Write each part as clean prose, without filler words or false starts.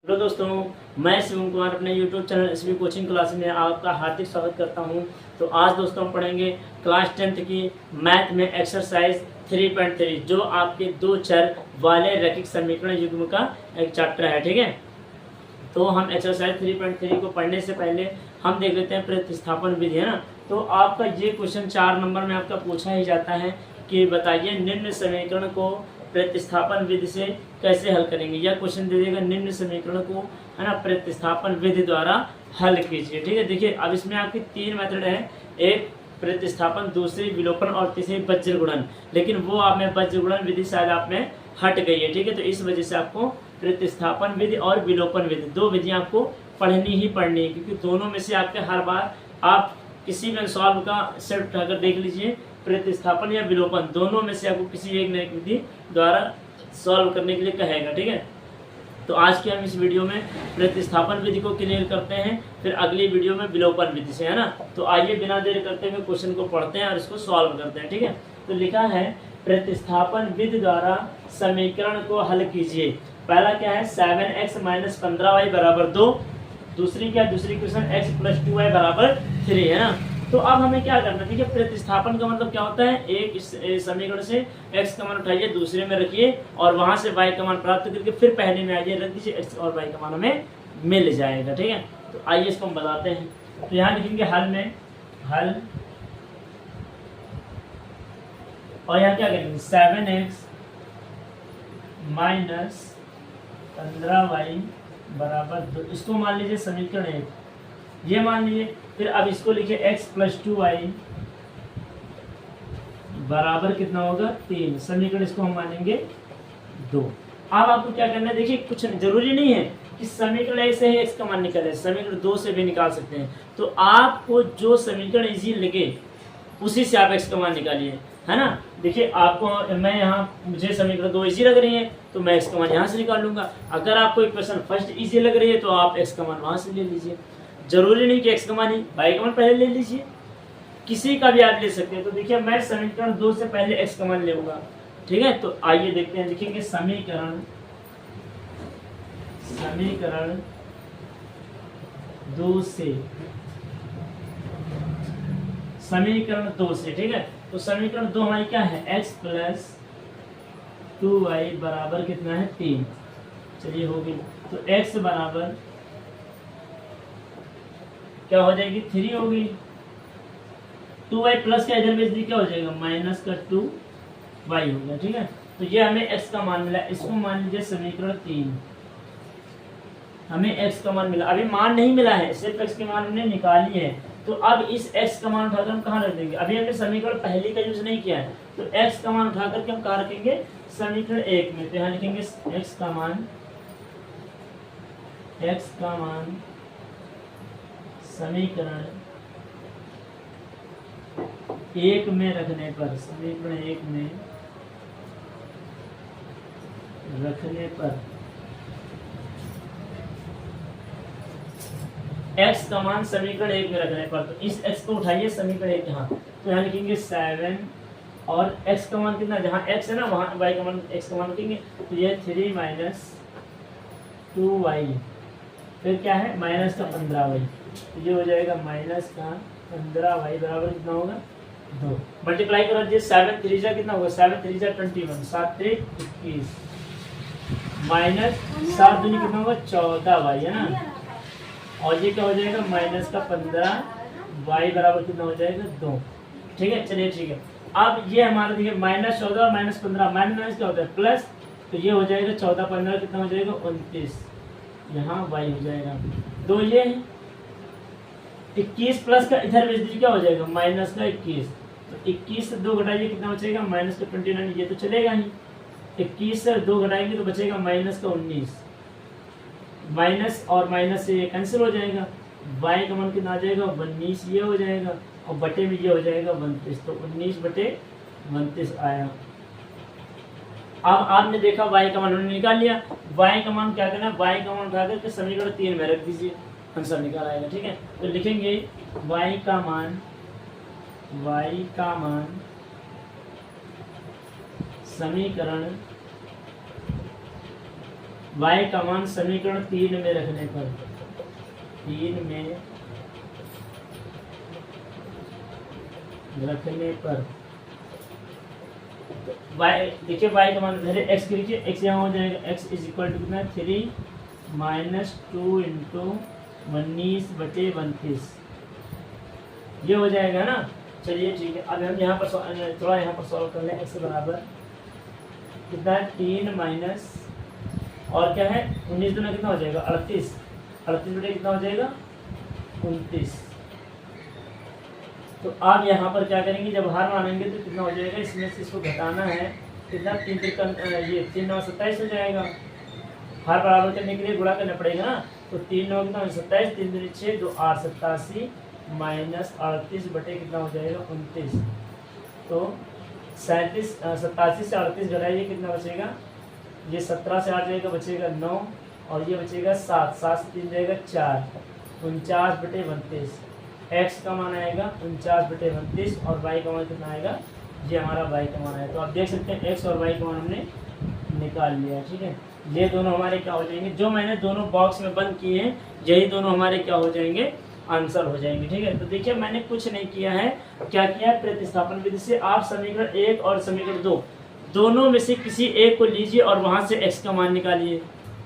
Hello दोस्तों, मैं शिवम कुमार अपने YouTube channel SB coaching class में आपका हार्दिक स्वागत करता हूं। तो आज दोस्तों हम पढ़ेंगे क्लास 10th की मैथ में एक्सरसाइज 3.3 जो आपके दो चर वाले रैखिक समीकरण युग्म का एक चैप्टर है। ठीक है, तो हम एक्सरसाइज 3.3 को पढ़ने से पहले हम देख लेते हैं प्रतिस्थापन विधि, है ना। तो आपका ये क्वेश्चन 4 नंबर में आपका पूछा ही जाता है कि बताइए निम्न समीकरण को प्रतिस्थापन विधि से कैसे हल करेंगे। यह क्वेश्चन दे देगा निम्न समीकरण को, है ना, प्रतिस्थापन विधि द्वारा हल कीजिए। ठीक है, देखिए अब इसमें आपकी 3 मेथड है, एक प्रतिस्थापन, दूसरी विलोपन और तीसरी वज्र गुणन। लेकिन वो आप में वज्र गुणन विधि शायद आप में हट गई है। ठीक है, तो इस वजह से आपको प्रतिस्थापन विधि और विलोपन विधि दो विधियां आपको पढ़नी ही पढ़नी है, क्योंकि दोनों में से आपके हर बार आप किसी में सॉल्व का सेट उठाकर देख लीजिए, प्रतिस्थापन या विलोपन दोनों में से आपको किसी एक नई विधि द्वारा सॉल्व करने के लिए कहेगा। ठीक है, तो आज के हम इस वीडियो में प्रतिस्थापन विधि को क्लियर करते हैं, फिर अगली वीडियो में विलोपन विधि से, है ना। तो आइए बिना देर करते हुए क्वेश्चन को पढ़ते हैं और इसको सॉल्व करते हैं। ठीक है, तो लिखा है प्रतिस्थापन विधि द्वारा समीकरण को हल कीजिए। पहला क्या है, 7x - 15y = 2। दूसरी क्या, दूसरी क्वेश्चन x + 2y = 3, है ना। तो अब हमें क्या करना है, देखिए प्रतिस्थापन का मतलब क्या होता है, एक इस समीकरण से x का मान उठाइए, दूसरे में रखिए और वहां से y का मान प्राप्त करके फिर पहले में आइए, रख दीजिए, x और y का मान हमें मिल जाएगा। ठीक है, तो आइए इसको हम बताते हैं। तो यहाँ लिखेंगे हल में, हल, और यहाँ क्या करेंगे, 7x - 15y = 2। इसको मान लीजिए समीकरण 1, ये मान लीजिए। फिर अब इसको लिखिए x + 2y बराबर कितना होगा, 3। समीकरण इसको हम मानेंगे 2। अब आपको क्या करना है, देखिए कुछ जरूरी नहीं है कि समीकरण 1 से ही x का मान निकले, समीकरण 2 से भी निकाल सकते हैं। तो आपको जो समीकरण इजी लगे उसी से आप x का मान निकालिए, है ना। देखिए आपको मैं यहाँ, मुझे समीकरण 2 इजी लग रही है तो मैं x का मान यहाँ से निकाल लूंगा। अगर आपको इक्वेशन फर्स्ट इजी लग रही है तो आप x का मान वहां से ले लीजिए। जरूरी नहीं कि x का मान ही, y का मान पहले ले लीजिए, किसी का भी आप ले सकते हैं। तो देखिए मैं समीकरण 2 से पहले x का मान लेऊंगा। ठीक है, तो आइए देखते हैं, लिखेंगे समीकरण 2 से, समीकरण 2 से। ठीक है, तो समीकरण 2 हमारी क्या है, x + 2y बराबर कितना है, 3। चलिए हो गई, तो x बराबर क्या हो जाएगी, 3 होगी। 2y प्लस का इधर भेज दी, क्या हो जाएगा, -2y हो गया। ठीक है, तो ये हमें x का मान मिला, इसको मान लीजिए समीकरण 3। हमें x का मान मिला, अभी मान नहीं मिला है, सिर्फ x के मान हमने निकाली है। तो अब इस x का मान उठाकर हम कहाँ रख देंगे, अभी हमने समीकरण पहले का यूज नहीं किया है, तो x का मान उठा करके हम कहाँ रखेंगे, समीकरण 1 में। तो यहाँ लिखेंगे x का मान समीकरण 1 में रखने पर, समीकरण 1 में रखने पर x का मान समीकरण 1 में रखने पर, तो इस x को उठाइए समीकरण 1 यहाँ, तो यहाँ लिखेंगे 7 और x का मान कितना, जहाँ x है ना वहाँ y का मान, x का मान रखेंगे, तो ये 3 - 2y, फिर क्या है, -15y, तो ये हो जाएगा -15y बराबर कितना होगा, 2। मल्टीप्लाई करो, ये 7 3 जा कितना होगा, 7 3 जा 21, 7 3 21, -7 दूनी कितना होगा, 14y, है ना। और ये क्या हो जाएगा, -15y बराबर कितना हो जाएगा, 2। ठीक है, चलिए ठीक है। अब ये हमारा देखिए -14 और -15, माइनस क्या होता है, प्लस, तो ये हो जाएगा 14 15 कितना हो जाएगा, 29, यहाँ y हो जाएगा 2। ये 21 प्लस का इधर भेज दीजिए, क्या हो जाएगा, -21, तो 21 से 2 घटाइए कितना बचेगा, -29, ये तो चलेगा ही। 21 से 2 घटाएंगे तो बचेगा -19, माइनस और माइनस से ये कैंसिल हो जाएगा, y का मान कितना आ जाएगा, 19, ये हो जाएगा, और बटे में ये हो जाएगा 29, तो 19/29 आया। अब आपने देखा y का मान उन्होंने निकाल लिया, y का मान क्या करना है, y का मान उठा करके समीकरण 3 में रख दीजिए, आंसर निकाल आएगा। ठीक है, तो लिखेंगे y का मान समीकरण y का मान समीकरण 3 में रखने पर, 3 में रखने पर y, देखिए y का मान पहले x के लीजिए, x यहाँ हो जाएगा, x इज इक्वल टू कितना 3 - 2 इंटू 19/32 ये हो जाएगा ना। चलिए ठीक है, अब हम यहाँ पर थोड़ा यहाँ पर सॉल्व कर लें। x बराबर कितना है 3 माइनस और क्या है 19 दूना कितना हो जाएगा 38, 38 बटे कितना हो जाएगा 29। तो आप यहाँ पर क्या करेंगे, जब हार मानेंगे तो कितना हो जाएगा, इसमें से इसको घटाना है कितना 3 ये 3 9 27 हो जाएगा। हार बराबर करने के लिए गुणा करना पड़ेगा ना, तो 3 9 कितना 27, 3 दूनी 6 2 8 87 माइनस 38 बटे कितना हो जाएगा 29। तो 87 से 38 घटाइए कितना बचेगा, ये 17 से 8 जाएगा बचेगा 9 और ये बचेगा 7, 7 से 3 जाएगा 4, 49/32। x का मान आएगा 49/32 और y का मान कितना आएगा, ये हमारा y का मान है। तो आप देख सकते हैं x और y का मान हमने निकाल लिया। ठीक है, ये दोनों हमारे क्या हो जाएंगे, जो मैंने दोनों बॉक्स में बंद किए हैं यही दोनों हमारे क्या हो जाएंगे, आंसर हो जाएंगे। ठीक है, तो देखिए मैंने कुछ नहीं किया है, क्या किया है, प्रतिस्थापन विधि से आप समीकरण 1 और समीकरण 2 दोनों में से किसी एक को लीजिए और वहां से x का मान निकालिए।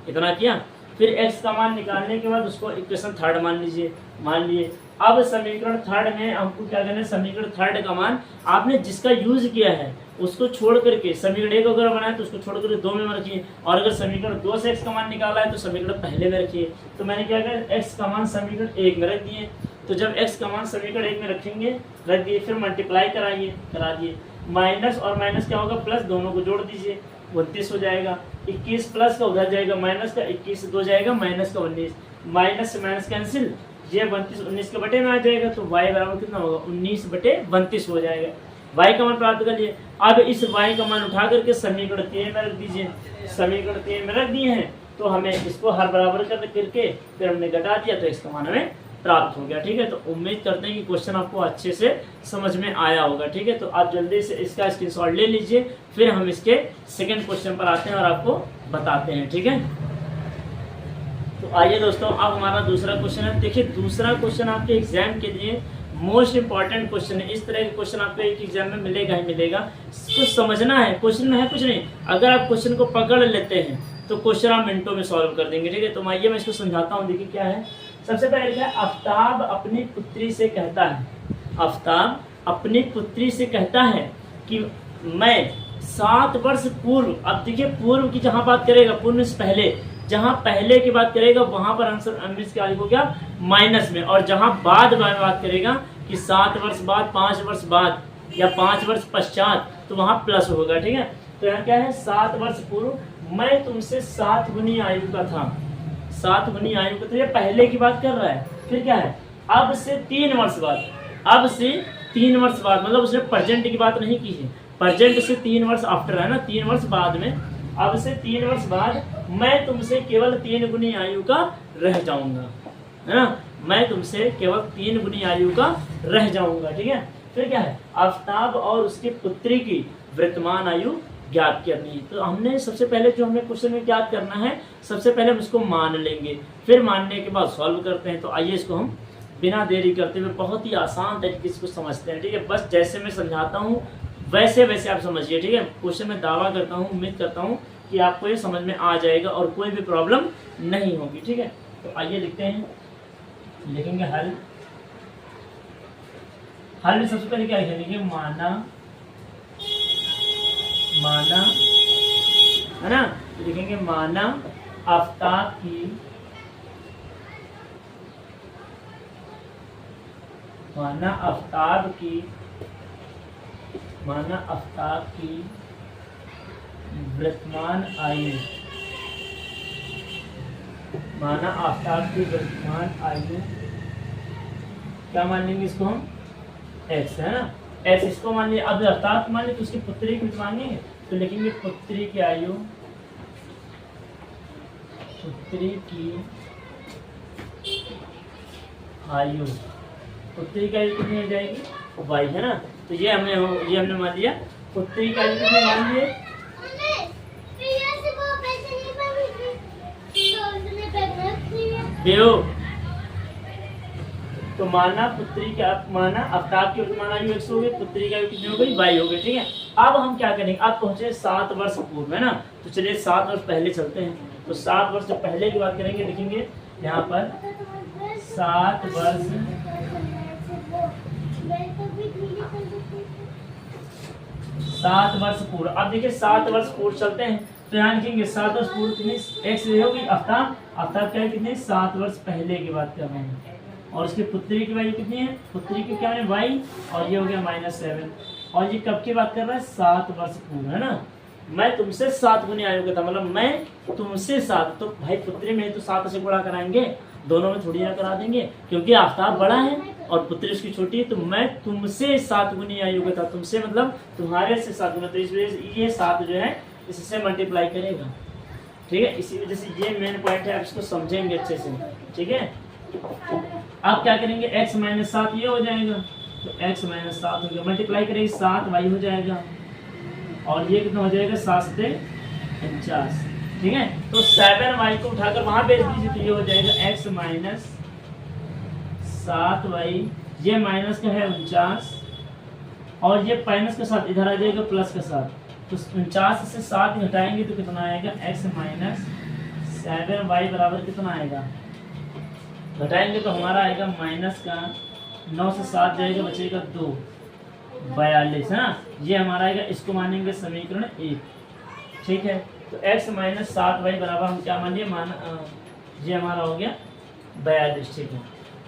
इतना किया, फिर x का मान निकालने के बाद उसको इक्वेशन थर्ड मान लीजिए, मान लिए। अब समीकरण थर्ड में हमको क्या करना है, समीकरण थर्ड का मान आपने जिसका यूज किया है उसको छोड़ करके समीकरण 1 अगर बनाए तो उसको छोड़ करके 2 में रखिए, और अगर समीकरण 2 से x का मान निकाला है तो समीकरण पहले में रखिए। तो मैंने क्या किया, x का मान समीकरण 1 में रख दिए। तो जब x का मान समीकरण 1 में रखेंगे, रख दिए, फिर मल्टीप्लाई करा दिए, माइनस और माइनस क्या होगा प्लस, दोनों को जोड़ दीजिए 29 हो जाएगा। 21 प्लस का उधर जाएगा माइनस का, 21 से 2 जाएगा माइनस का 19, माइनस से माइनस कैंसिल, ये 32 19 के बटे में आ जाएगा। तो y बराबर कितना होगा 19/32 हो जाएगा। y का मान प्राप्त कर लिए। अब इस y का मान उठा करके समीकरण 3 में रख दीजिए। समीकरण 3 में रख दिए हैं तो हमें इसको हर बराबर करके फिर हमने घटा दिया तो इसका मान हमें प्राप्त हो गया। ठीक है, तो उम्मीद करते हैं कि क्वेश्चन आपको अच्छे से समझ में आया होगा। ठीक है, तो आप जल्दी से इसका स्क्रीनशॉट ले लीजिए, फिर हम इसके सेकंड क्वेश्चन पर आते हैं और आपको बताते हैं। ठीक है, तो आइए दोस्तों, अब हमारा दूसरा क्वेश्चन है। देखिए दूसरा क्वेश्चन आपके एग्जाम के लिए मोस्ट इंपॉर्टेंट क्वेश्चन है। इस तरह के क्वेश्चन आपको एक एग्जाम में मिलेगा ही मिलेगा, कुछ समझना है। क्वेश्चन में है कुछ नहीं, अगर आप क्वेश्चन को पकड़ लेते हैं तो क्वेश्चन आप मिनटों में सॉल्व कर देंगे। ठीक है, तो आइए मैं इसको समझाता हूँ। देखिए क्या है, सबसे पहले क्या है, आफ्ताब अपनी पुत्री से कहता है, आफ्ताब अपनी पुत्री से कहता है कि मैं 7 वर्ष पूर्व, अब देखिए पूर्व की जहाँ बात करेगा, पूर्व से पहले, जहाँ पहले की बात करेगा वहां पर आंसर क्या हो गया माइनस में, और जहाँ बाद में बात करेगा कि 7 वर्ष बाद, 5 वर्ष बाद या 5 वर्ष पश्चात, तो वहां प्लस होगा। ठीक है, तो यहाँ क्या है, 7 वर्ष पूर्व मैं तुमसे 7 गुनी आयु का था, 7 गुनी आयु का था, ये पहले की बात कर रहा है। फिर क्या है, अब से 3 वर्ष बाद, अब से 3 वर्ष बाद, मतलब उसने प्रेजेंट की बात नहीं की है, प्रेजेंट से 3 वर्ष आफ्टर है ना, 3 वर्ष बाद में, अब से 3 वर्ष बाद मैं तुमसे केवल 3 गुनी आयु का रह जाऊंगा, है ना, मैं तुमसे केवल 3 गुनी आयु का रह जाऊंगा। ठीक है, फिर क्या है, आफ्ताब और उसकी पुत्री की वर्तमान आयु ज्ञात करनी है। तो हमने सबसे पहले जो हमें क्वेश्चन में ज्ञात करना है, सबसे पहले हम इसको मान लेंगे, फिर मानने के बाद सॉल्व करते हैं। तो आइए इसको हम बिना देरी करते हुए बहुत ही आसान तरीके से इसको समझते हैं। ठीक है, बस जैसे मैं समझाता हूँ वैसे वैसे आप समझिए। ठीक है, क्वेश्चन में दावा करता हूँ, उम्मीद करता हूँ कि आपको ये समझ में आ जाएगा और कोई भी प्रॉब्लम नहीं होगी। ठीक है, तो आइए लिखते हैं, लिखेंगे हल। हल में सबसे पहले क्या लिखेंगे, माना, माना, है ना, लिखेंगे माना आफ्ताब की, माना आफ्ताब की, माना आफ्ताब की वर्तमान आयु, माना आफ्ताब की वर्तमान आयु, क्या मान लेंगे इसको हम, x है ना, x इसको मान लिया। अब आफ्ताब मान लिया तो उसकी पुत्री की मानेंगे, तो लिखेंगे पुत्री की आयु, पुत्री की आयु, पुत्री की आयु कितनी हो जाएगी, y है ना, तो ये हमने मान लिया, पुत्री की आयु कितनी मान लिए, बेवकूफ। तो माना पुत्री का माना आफ्ताब की वर्तमान आयु 100 हो गई, पुत्री की आयु कितनी हो गई 22 हो गई, ठीक है। अब हम क्या करेंगे, अब पहुंचे 7 वर्ष पूर्व, है ना। तो चलिए 7 वर्ष पहले चलते हैं। तो 7 वर्ष पहले की बात करेंगे, लिखेंगे यहाँ पर 7 वर्ष 7 वर्ष पूर्व। अब देखिए 7 वर्ष पूर्व चलते हैं, तो यहाँ लिखेंगे 7 वर्ष पूर्व कितनी एक्स होगी आफ्ताब, आफ्ताब क्या है कितने 7 वर्ष पहले की बात कर रहे हैं। और उसकी पुत्री की वैल्यू कितनी है, पुत्री की क्या है y, और ये हो गया -7। और ये कब की बात कर रहा है 7 वर्ष पूर्व, है ना। मैं तुमसे 7 गुनी आयु का था, मतलब मैं तुमसे 7, तो भाई पुत्री में तो 7 से गुणा कराएंगे, दोनों में थोड़ी ना करा देंगे, क्योंकि आफ्ताब बड़ा है और पुत्री उसकी छोटी है। तो मैं तुमसे 7 गुनी आयु का था, तुमसे मतलब तुम्हारे से 7 गुना, तो इस वजह से ये 7 जो है इससे मल्टीप्लाई करेगा, ठीक है। इसी वजह से ये मेन पॉइंट है, आप इसको समझेंगे अच्छे से, ठीक है। अब क्या करेंगे x - 7 ये हो जाएगा, तो x - 7 हो गया, मल्टीप्लाई करेंगे 7y हो जाएगा, और ये कितना हो जाएगा 7 से 49, ठीक है। तो 7y को उठाकर वहां भेज दीजिए, तो ये हो जाएगा x - 7y, ये माइनस का है 49, और ये माइनस के साथ इधर आ जाएगा प्लस के साथ, तो 49 से 7 घटाएंगे तो कितना आएगा x - 7y बराबर कितना आएगा, घटाएंगे तो हमारा आएगा माइनस का 9 से 7 जाएगा, बचेगा 2, 42, है ना। ये हमारा आएगा, इसको मानेंगे समीकरण 1, ठीक है। तो x - 7y बराबर हम क्या मान लिए, ये हमारा हो गया 42, ठीक है।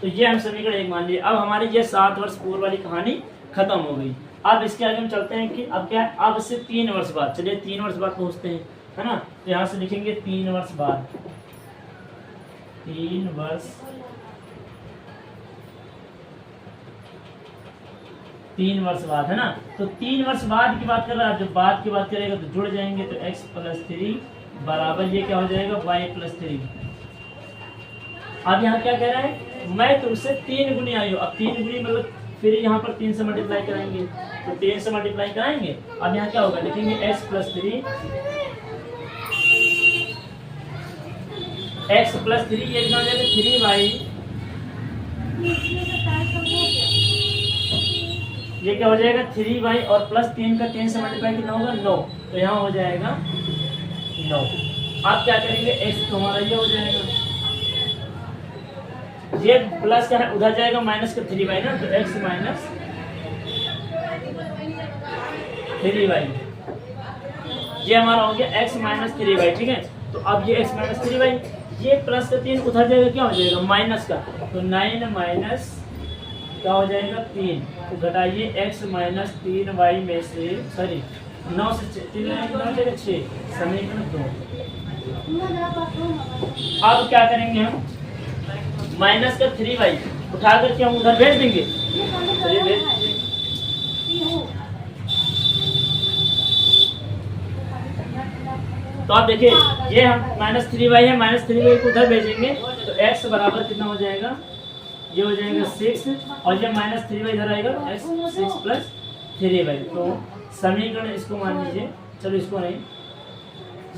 तो ये हम समीकरण 1 मान लिए। अब हमारी ये 7 वर्ष पूर्व वाली कहानी खत्म हो गई। अब इसके आगे हम चलते हैं कि अब क्या है, अब से 3 वर्ष बाद, चलिए 3 वर्ष बाद पहुँचते हैं, है ना। तो यहाँ से लिखेंगे 3 वर्ष बाद, 3 वर्ष 3 वर्ष बाद, है ना। तो 3 वर्ष बाद की बात कर रहा है, जब बाद की बात करेगा तो जुड़ जाएंगे, तो x + 3 बराबर ये क्या हो जाएगा y + 3। अब यहाँ क्या कह रहा है, मैं तुमसे 3 गुनी आयु, अब 3 गुनी मतलब फिर यहाँ पर 3 से मल्टीप्लाई कराएंगे, तो 3 से मल्टीप्लाई कराएंगे। अब यहाँ क्या होगा, लिखेंगे x + 3, x + 3 ये कितना हो जाएगा 3y, ये क्या हो जाएगा 3y, और प्लस 3 का 3 से मल्टीप्लाई कितना होगा 9, तो यहाँ हो जाएगा 9। आप क्या करेंगे, x तो हमारा ये हो जाएगा, ये प्लस का है उधर जाएगा माइनस का 3y ना, तो x - 3y, ये हमारा हो गया x - 3y, ठीक है। तो अब ये x - 3y, ये प्लस का 3 उधर जाएगा, क्या हो जाएगा माइनस का, तो 9 माइनस क्या हो जाएगा 3, तो घटाइए x - 3y में से, सॉरी 9 से 3 कितना हो जाएगा 6, समीकरण 2। अब क्या करेंगे हम, माइनस का 3y उठा करके हम उधर भेज देंगे, चलिए भेज दीजिए। तो आप देखिए ये हम -3y है, -3y को उधर भेजेंगे, तो x बराबर कितना हो जाएगा, ये हो जाएगा 6, और ये -3y इधर आएगा, x 6 + 3y। तो समीकरण इसको मान लीजिए, चलो इसको नहीं,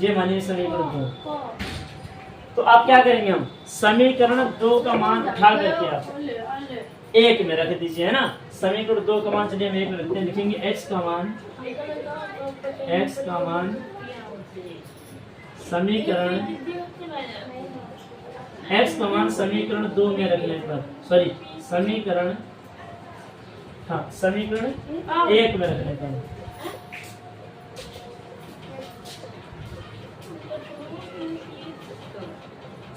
ये मानिए समीकरण 2। तो आप क्या करेंगे, हम समीकरण 2 का मान उठा करके आप 1 में रख दीजिए, है ना। समीकरण 2 का मान चलिए हम 1 में रखते हैं, लिखेंगे x का मान समीकरण x का मान समीकरण 2 में रखने पर, सॉरी समीकरण 1 में रखने पर,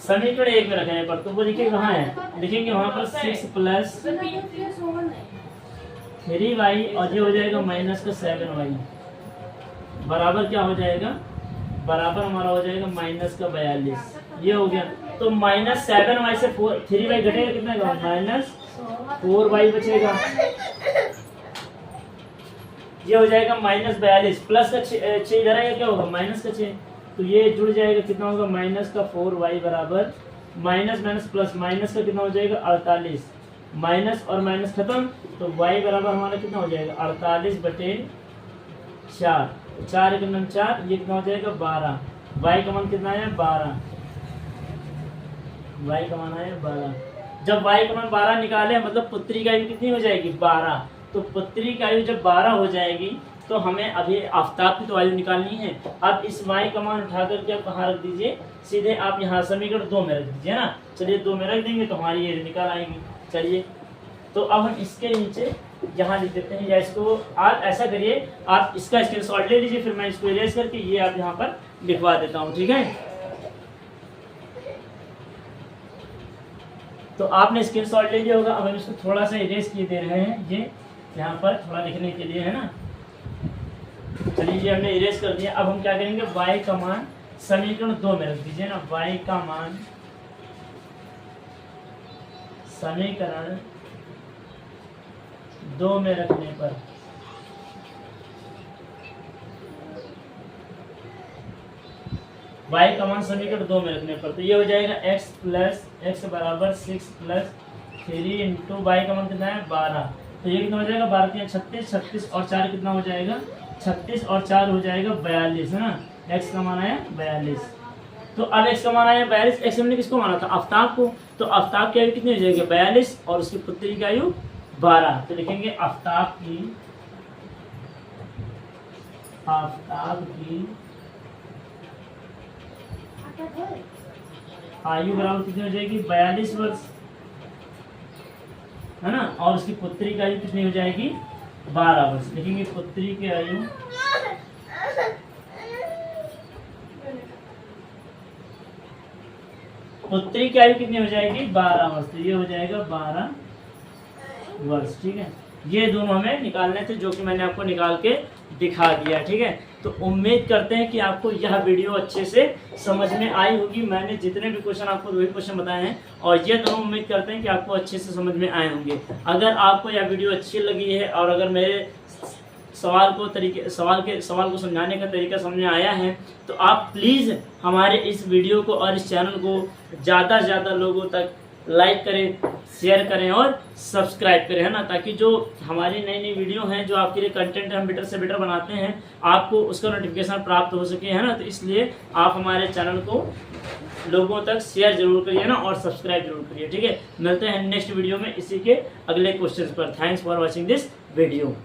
समीकरण 1 में रखने पर, तो वो देखिए कहाँ है, लिखेंगे वहां पर 6 + 3y, और ये हो जाएगा माइनस का 7y, बराबर क्या हो जाएगा, बराबर हमारा हो जाएगा माइनस का 42, ये हो गया। तो -7y से 3y घटेगा, कितना होगा -4y बचेगा, ये हो जाएगा -42, प्लस का 6 इधर आएगा, क्या होगा माइनस का 6, तो ये जुड़ जाएगा, कितना होगा माइनस का 4y बराबर माइनस माइनस प्लस, माइनस का कितना हो जाएगा 48, माइनस और माइनस खत्म, तो y बराबर हमारा कितना हो जाएगा 48/4, 4 × 9 4, ये कितना हो जाएगा 12, y का मान कितना है 12, y का मान आया 12। जब y का मान 12 निकाले मतलब पुत्री की आयु कितनी हो जाएगी 12। तो पुत्री की आयु जब 12 हो जाएगी तो हमें अभी आफताब की तो आयु निकालनी है। अब इस y का मान उठा करके आप कहाँ रख दीजिए, सीधे आप यहाँ समीकरण 2 में रख दीजिए ना। चलिए 2 में रख देंगे तो हमारी ये निकाल आएगी। चलिए तो अब हम इसके नीचे यहाँ लिख देते हैं, या इसको आप ऐसा करिए, आप इसका स्क्रीनशॉट ले लीजिए, फिर मैं इसको इरेज करके ये आप यहाँ पर लिखवा देता हूँ, ठीक है। तो आपने स्क्रीनशॉट ले लिया होगा। अब हम इसको थोड़ा सा इरेज किए दे रहे हैं, ये यहाँ पर थोड़ा लिखने के लिए है ना। चलिए ये हमने इरेज कर दिया। अब हम क्या करेंगे, y का मान समीकरण 2 में रख दीजिए ना। y का मान समीकरण 2 में रखने पर y का मान समीकरण 2 में रखने पर तो ये हो जाएगा x बराबर 6 प्लस 3 इंटू y का मान कितना है 12। तो ये कितना हो जाएगा 12 36, 36 और 4 कितना हो जाएगा 36 और 4 हो जाएगा 42 है ना। x का मान आया 42। तो अब x का मान आया 42। x हमने किसको माना था, आफ्ताब को। तो आफ्ताब की आयु कितनी हो जाएगी 42 और उसकी पुत्री की आयु 12। तो लिखेंगे आफ्ताब की आयु बराबर कितनी हो जाएगी 42 वर्ष है ना। और उसकी पुत्री की आयु कितनी हो जाएगी 12 वर्ष। लिखेंगे पुत्री की आयु कितनी हो जाएगी 12 वर्ष। तो ये हो जाएगा 12 वर्ष, ठीक है। ये दोनों हमें निकालने थे जो कि मैंने आपको निकाल के दिखा दिया, ठीक है। तो उम्मीद करते हैं कि आपको यह वीडियो अच्छे से समझ में आई होगी। मैंने जितने भी क्वेश्चन आपको वही क्वेश्चन बताए हैं और ये दोनों उम्मीद करते हैं कि आपको अच्छे से समझ में आए होंगे। अगर आपको यह वीडियो अच्छी लगी है और अगर मेरे सवाल को समझाने का तरीका समझ में आया है तो आप प्लीज़ हमारे इस वीडियो को और इस चैनल को ज़्यादा से ज़्यादा लोगों तक लाइक करें, शेयर करें और सब्सक्राइब करें, है ना। ताकि जो हमारी नई नई वीडियो हैं जो आपके लिए कंटेंट हम बेटर से बेटर बनाते हैं आपको उसका नोटिफिकेशन प्राप्त हो सके, है ना। तो इसलिए आप हमारे चैनल को लोगों तक शेयर जरूर करिए ना और सब्सक्राइब जरूर करिए, ठीक है। मिलते हैं नेक्स्ट वीडियो में इसी के अगले क्वेश्चन पर। Thanks for watching this video.